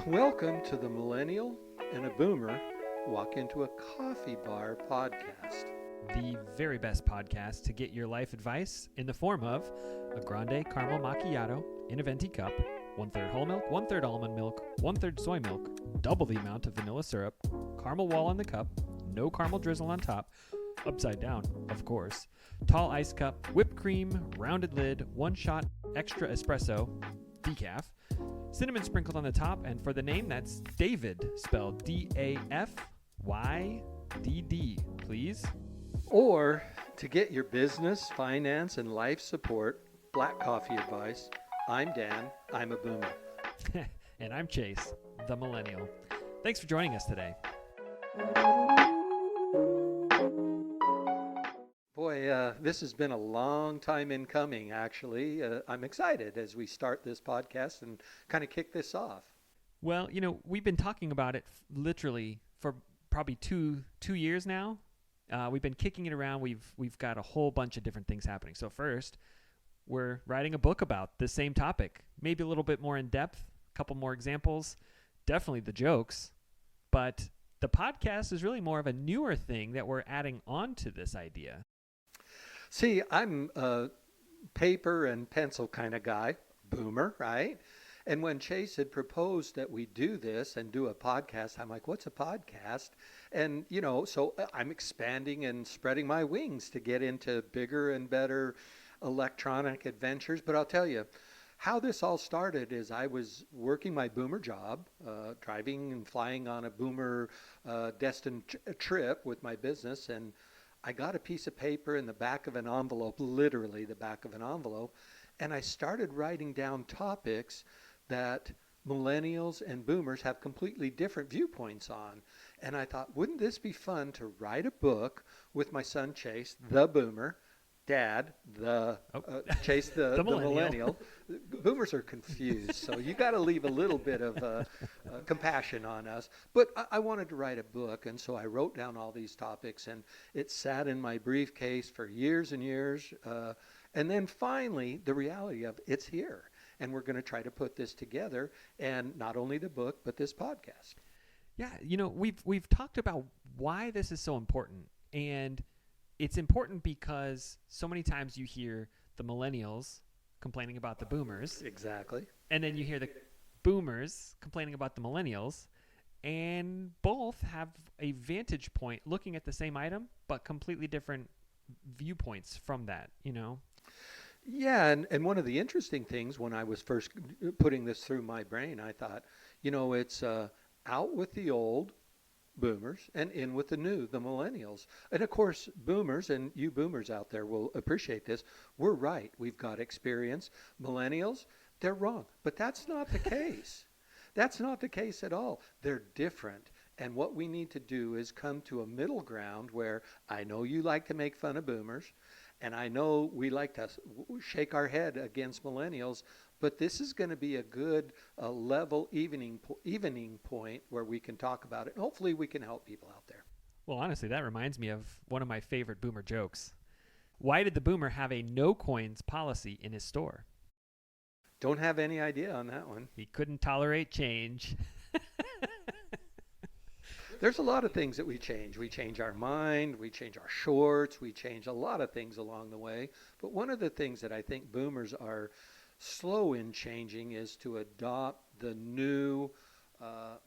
Welcome to the Millennial and a Boomer Walk into a Coffee Bar podcast. The very best podcast to get your life advice in the form of a grande caramel macchiato in a venti cup, 1/3 whole milk, 1/3 almond milk, 1/3 soy milk, double the amount of vanilla syrup, caramel wall in the cup, no caramel drizzle on top, upside down, of course, tall ice cup, whipped cream, rounded lid, one shot extra espresso, decaf, cinnamon sprinkled on the top, and for the name, that's David, spelled D-A-F-Y-D-D, please. Or to get your business, finance, and life support, black coffee advice, I'm Dan, I'm a Boomer. And I'm Chase, the Millennial. Thanks for joining us today. Boy, this has been a long time in coming, actually. I'm excited as we start this podcast and kind of kick this off. Well, we've been talking about it literally for probably two years now. We've been kicking it around. We've got a whole bunch of different things happening. So first, we're writing a book about the same topic, maybe a little bit more in depth, a couple more examples, definitely the jokes. But the podcast is really more of a newer thing that we're adding on to this idea. See, I'm a paper and pencil kind of guy, Boomer, right? And when Chase had proposed that we do this and do a podcast, I'm like, what's a podcast? And, so I'm expanding and spreading my wings to get into bigger and better electronic adventures. But I'll tell you, how this all started is I was working my Boomer job, driving and flying on a Boomer destined trip with my business, and I got a piece of paper in the back of an envelope, literally the back of an envelope, and I started writing down topics that millennials and boomers have completely different viewpoints on. And I thought, wouldn't this be fun to write a book with my son Chase, the Boomer, Dad, Chase, the millennial. Boomers are confused, so you got to leave a little bit of compassion on us. But I wanted to write a book, and so I wrote down all these topics, and it sat in my briefcase for years and years. And then finally, the reality of it's here, and we're going to try to put this together, and not only the book, but this podcast. Yeah, we've talked about why this is so important, and it's important because so many times you hear the millennials complaining about the boomers. Exactly. And then you hear the boomers complaining about the millennials. And both have a vantage point looking at the same item, but completely different viewpoints from that, Yeah, and one of the interesting things when I was first putting this through my brain, I thought, it's out with the old boomers and in with the new, the millennials. And of course, boomers, and you boomers out there will appreciate this, we're right. We've got experience. Millennials, they're wrong. But that's not the case. That's not the case at all. They're different. And what we need to do is come to a middle ground where I know you like to make fun of boomers, and I know we like to shake our head against millennials, but this is going to be a good level evening point where we can talk about it. And hopefully we can help people out there. Well, honestly, that reminds me of one of my favorite boomer jokes. Why did the boomer have a no coins policy in his store? Don't have any idea on that one. He couldn't tolerate change. There's a lot of things that we change. We change our mind, we change our shorts, we change a lot of things along the way. But one of the things that I think boomers are slow in changing is to adopt the new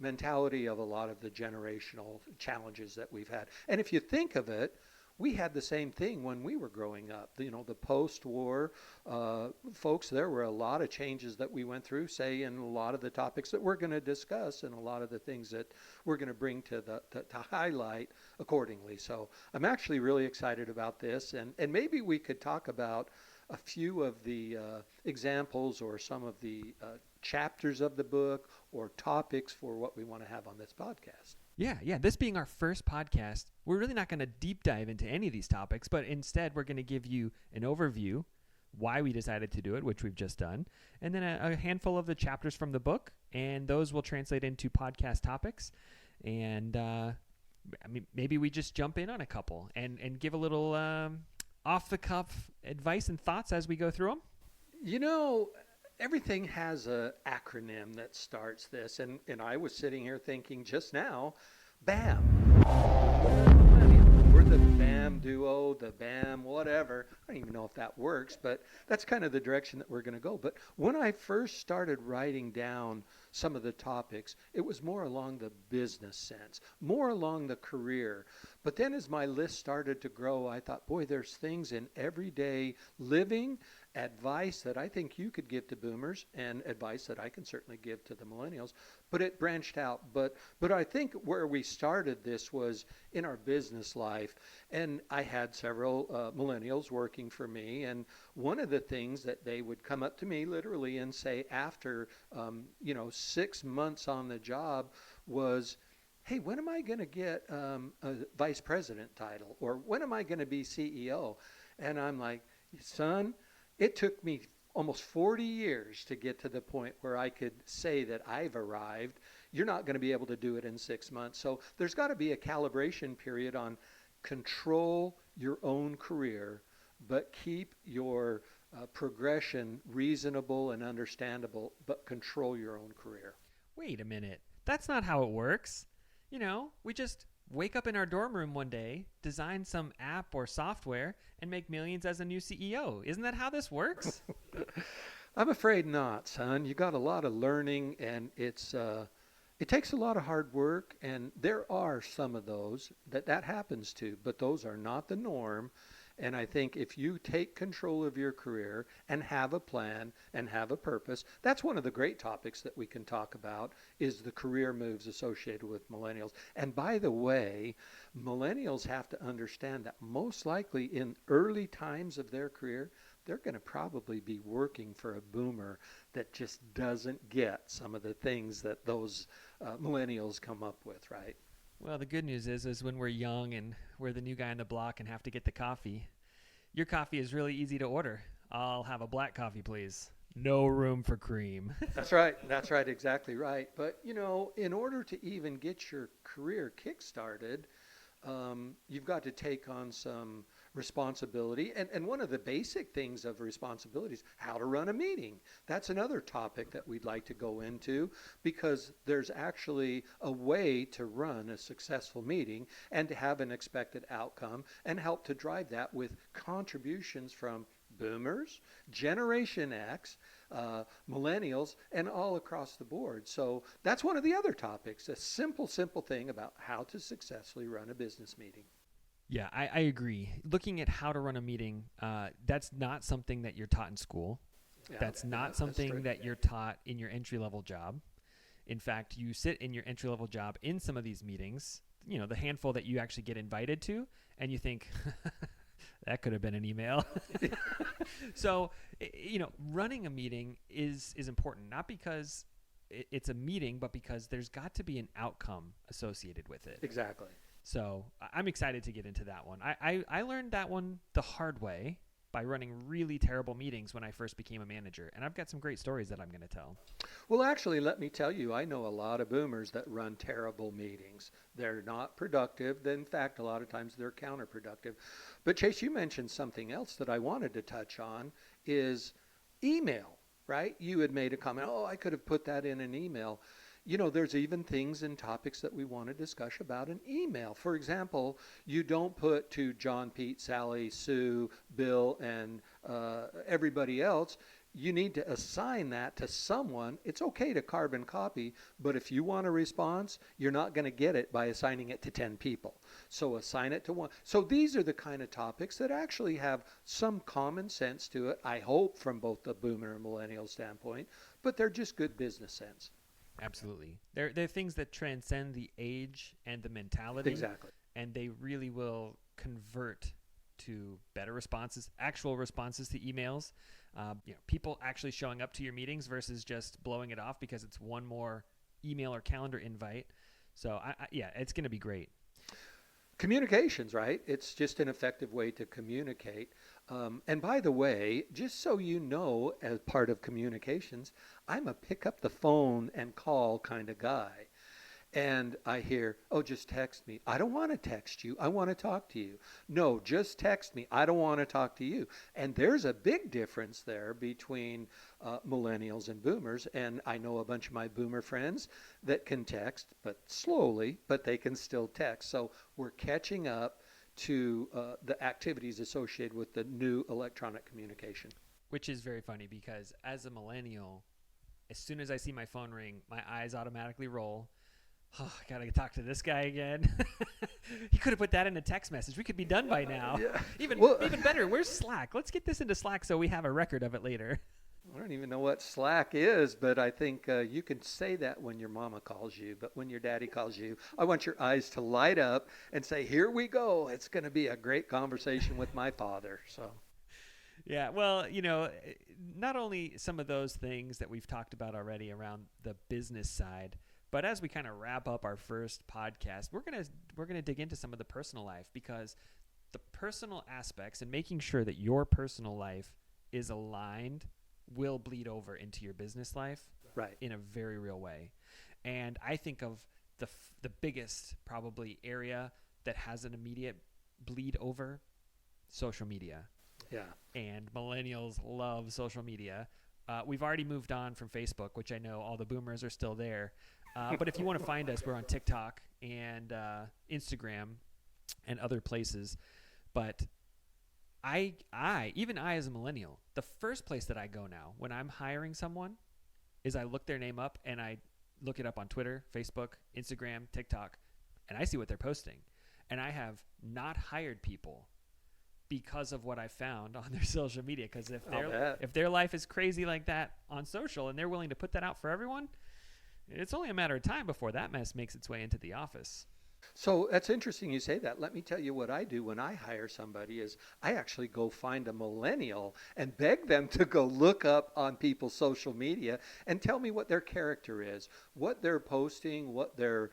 mentality of a lot of the generational challenges that we've had. And if you think of it, we had the same thing when we were growing up. The post-war folks, there were a lot of changes that we went through, say, in a lot of the topics that we're going to discuss and a lot of the things that we're going to bring to highlight accordingly. So I'm actually really excited about this. And maybe we could talk about a few of the examples or some of the chapters of the book or topics for what we want to have on this podcast. Yeah. This being our first podcast, we're really not going to deep dive into any of these topics, but instead we're going to give you an overview, why we decided to do it, which we've just done, and then a handful of the chapters from the book, and those will translate into podcast topics. And maybe we just jump in on a couple and give a little off-the-cuff advice and thoughts as we go through them. everything has a acronym that starts this, and I was sitting here thinking just now, BAM. We're the BAM duo, the BAM whatever. I don't even know if that works, but that's kind of the direction that we're going to go. But when I first started writing down some of the topics, it was more along the business sense, more along the career. But then as my list started to grow, I thought, boy, there's things in everyday living, advice that I think you could give to boomers, and advice that I can certainly give to the millennials. But it branched out. But I think where we started this was in our business life. And I had several millennials working for me. And one of the things that they would come up to me literally and say after, 6 months on the job was, hey, when am I going to get a vice president title? Or when am I going to be CEO? And I'm like, son, it took me almost 40 years to get to the point where I could say that I've arrived. You're not going to be able to do it in 6 months. So there's got to be a calibration period on control your own career, but keep your progression reasonable and understandable, but control your own career. Wait a minute. That's not how it works. We just wake up in our dorm room one day, design some app or software, and make millions as a new CEO. Isn't that how this works? I'm afraid not, son. You got a lot of learning, and it takes a lot of hard work, and there are some of those that happens to, but those are not the norm. And I think if you take control of your career and have a plan and have a purpose, that's one of the great topics that we can talk about is the career moves associated with millennials. And by the way, millennials have to understand that most likely in early times of their career, they're going to probably be working for a boomer that just doesn't get some of the things that those millennials come up with, right? Well, the good news is when we're young and we're the new guy on the block and have to get the coffee, your coffee is really easy to order. I'll have a black coffee, please. No room for cream. That's right. That's right. Exactly right. But, in order to even get your career kick-started, you've got to take on some responsibility. And one of the basic things of responsibility is how to run a meeting. That's another topic that we'd like to go into, because there's actually a way to run a successful meeting and to have an expected outcome and help to drive that with contributions from boomers, Generation X, millennials, and all across the board. So that's one of the other topics, a simple thing about how to successfully run a business meeting. Yeah, I agree. Looking at how to run a meeting, that's not something that you're taught in school. Yeah, That's not something that you're taught in your entry-level job. In fact, you sit in your entry-level job in some of these meetings, the handful that you actually get invited to, and you think, that could have been an email. So, running a meeting is important, not because it's a meeting, but because there's got to be an outcome associated with it. Exactly. So I'm excited to get into that one. I learned that one the hard way by running really terrible meetings when I first became a manager. And I've got some great stories that I'm going to tell. Well, actually, let me tell you, I know a lot of boomers that run terrible meetings. They're not productive. In fact, a lot of times they're counterproductive. But Chase, you mentioned something else that I wanted to touch on is email, right? You had made a comment, I could have put that in an email. There's even things and topics that we want to discuss about an email. For example, you don't put to John, Pete, Sally, Sue, Bill, and everybody else. You need to assign that to someone. It's okay to carbon copy, but if you want a response, you're not going to get it by assigning it to 10 people. So assign it to one. So these are the kind of topics that actually have some common sense to it, I hope, from both the boomer and millennial standpoint, but they're just good business sense. Absolutely. They're things that transcend the age and the mentality. Exactly. And they really will convert to better responses, actual responses to emails. People actually showing up to your meetings versus just blowing it off because it's one more email or calendar invite. So, it's going to be great. Communications, right? It's just an effective way to communicate. And by the way, just so you know, as part of communications, I'm a pick up the phone and call kind of guy. And I hear, oh, just text me. I don't want to text you. I want to talk to you. No, just text me. I don't want to talk to you. And there's a big difference there between millennials and boomers. And I know a bunch of my boomer friends that can text, but slowly, but they can still text. So we're catching up to the activities associated with the new electronic communication. Which is very funny because as a millennial, as soon as I see my phone ring, my eyes automatically roll. Oh, I gotta talk to this guy again. He could have put that in a text message. We could be done by now. Yeah. Even Well, even better, where's Slack? Let's get this into Slack so we have a record of it later. I don't even know what Slack is, but I think you can say that when your mama calls you. But when your daddy calls you, I want your eyes to light up and say, here we go. It's going to be a great conversation with my father. So, Yeah, well, not only some of those things that we've talked about already around the business side, but as we kind of wrap up our first podcast, we're gonna dig into some of the personal life, because the personal aspects and making sure that your personal life is aligned will bleed over into your business life right. in a very real way. And I think of the biggest probably area that has an immediate bleed over, social media. Yeah. And millennials love social media. We've already moved on from Facebook, which I know all the boomers are still there. But if you want to find us, we're on TikTok and Instagram and other places. But even I as a millennial, the first place that I go now when I'm hiring someone is I look their name up and I look it up on Twitter, Facebook, Instagram, TikTok, and I see what they're posting. And I have not hired people because of what I found on their social media. Because if their life is crazy like that on social and they're willing to put that out for everyone, it's only a matter of time before that mess makes its way into the office. So that's interesting you say that. Let me tell you what I do when I hire somebody is I actually go find a millennial and beg them to go look up on people's social media and tell me what their character is, what they're posting, what they're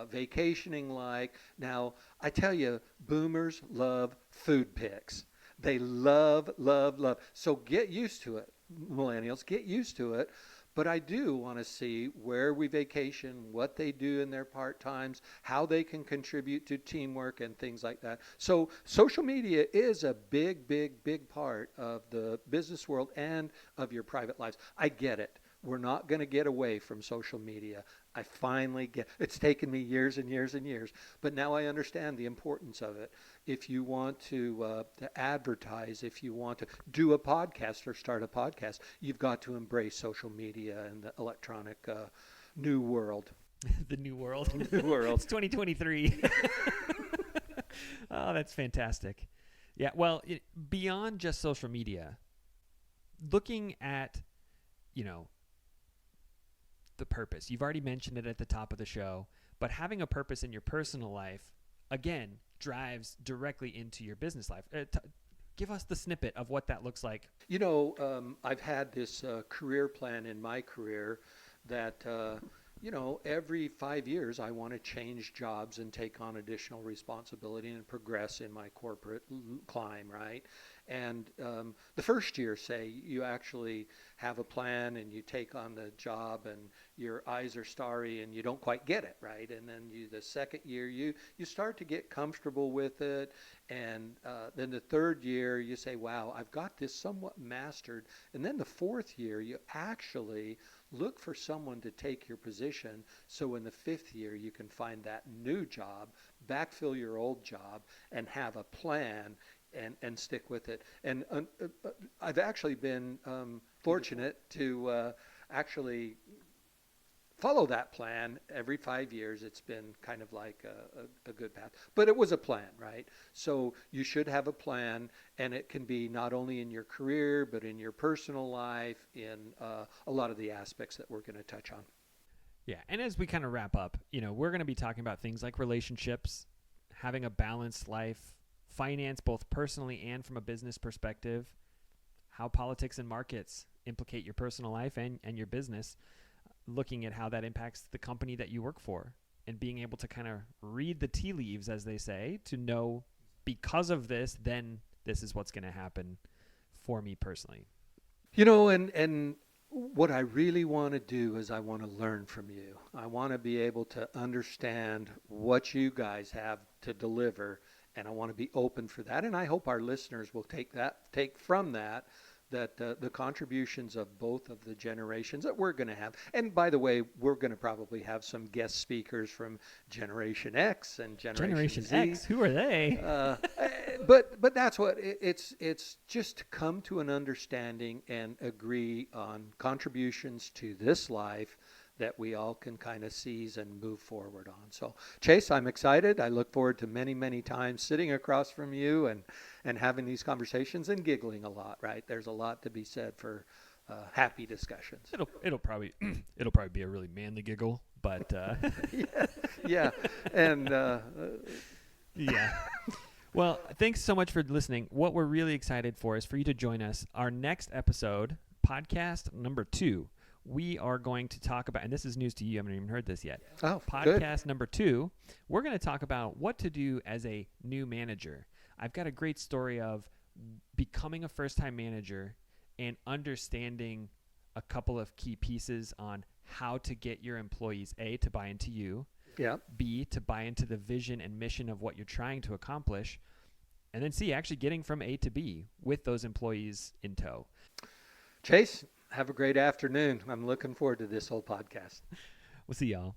vacationing like. Now, I tell you, boomers love food pics. They love, love, love. So get used to it, millennials, get used to it. But I do want to see where we vacation, what they do in their part-times, how they can contribute to teamwork and things like that. So social media is a big, big, big part of the business world and of your private lives. I get it. We're not going to get away from social media. I finally get it's taken me years and years and years, but now I understand the importance of it. If you want to advertise, if you want to do a podcast or start a podcast, you've got to embrace social media and the electronic new world. The new world. New world. It's 2023. Oh, that's fantastic. Yeah, well, beyond just social media, looking at, the purpose. You've already mentioned it at the top of the show, but having a purpose in your personal life, again, drives directly into your business life. Give us the snippet of what that looks like. I've had this career plan in my career that, every 5 years I want to change jobs and take on additional responsibility and progress in my corporate climb, right? And the first year, say, you actually have a plan and you take on the job and your eyes are starry and you don't quite get it, right? And then the second year, you start to get comfortable with it. And then the third year, you say, wow, I've got this somewhat mastered. And then the fourth year, you actually look for someone to take your position. So in the fifth year, you can find that new job, backfill your old job, and have a plan and stick with it. And I've actually been fortunate to actually follow that plan every 5 years. It's been kind of like a good path. But it was a plan, right? So you should have a plan, and it can be not only in your career, but in your personal life, in a lot of the aspects that we're going to touch on. Yeah, and as we kind of wrap up, we're going to be talking about things like relationships, having a balanced life, finance, both personally and from a business perspective, how politics and markets implicate your personal life and your business, looking at how that impacts the company that you work for, and being able to kind of read the tea leaves, as they say, to know because of this, then this is what's going to happen for me personally. And what I really want to do is I want to learn from you. I want to be able to understand what you guys have to deliver, and I want to be open for that. And I hope our listeners will take from that the contributions of both of the generations that we're going to have. And by the way, we're going to probably have some guest speakers from Generation X and Generation Z. X, who are they? But that's what it's just to come to an understanding and agree on contributions to this life that we all can kind of seize and move forward on. So, Chase, I'm excited. I look forward to many, many times sitting across from you and having these conversations and giggling a lot, right? There's a lot to be said for happy discussions. It'll probably be a really manly giggle, but yeah. And yeah. Well, thanks so much for listening. What we're really excited for is for you to join us. Our next episode, podcast number 2. We are going to talk about, and this is news to you, I haven't even heard this yet. Oh, podcast good. number 2, we're going to talk about what to do as a new manager. I've got a great story of becoming a first-time manager and understanding a couple of key pieces on how to get your employees, A, to buy into you, Yeah. B, to buy into the vision and mission of what you're trying to accomplish, and then C, actually getting from A to B with those employees in tow. Chase, have a great afternoon. I'm looking forward to this whole podcast. We'll see y'all.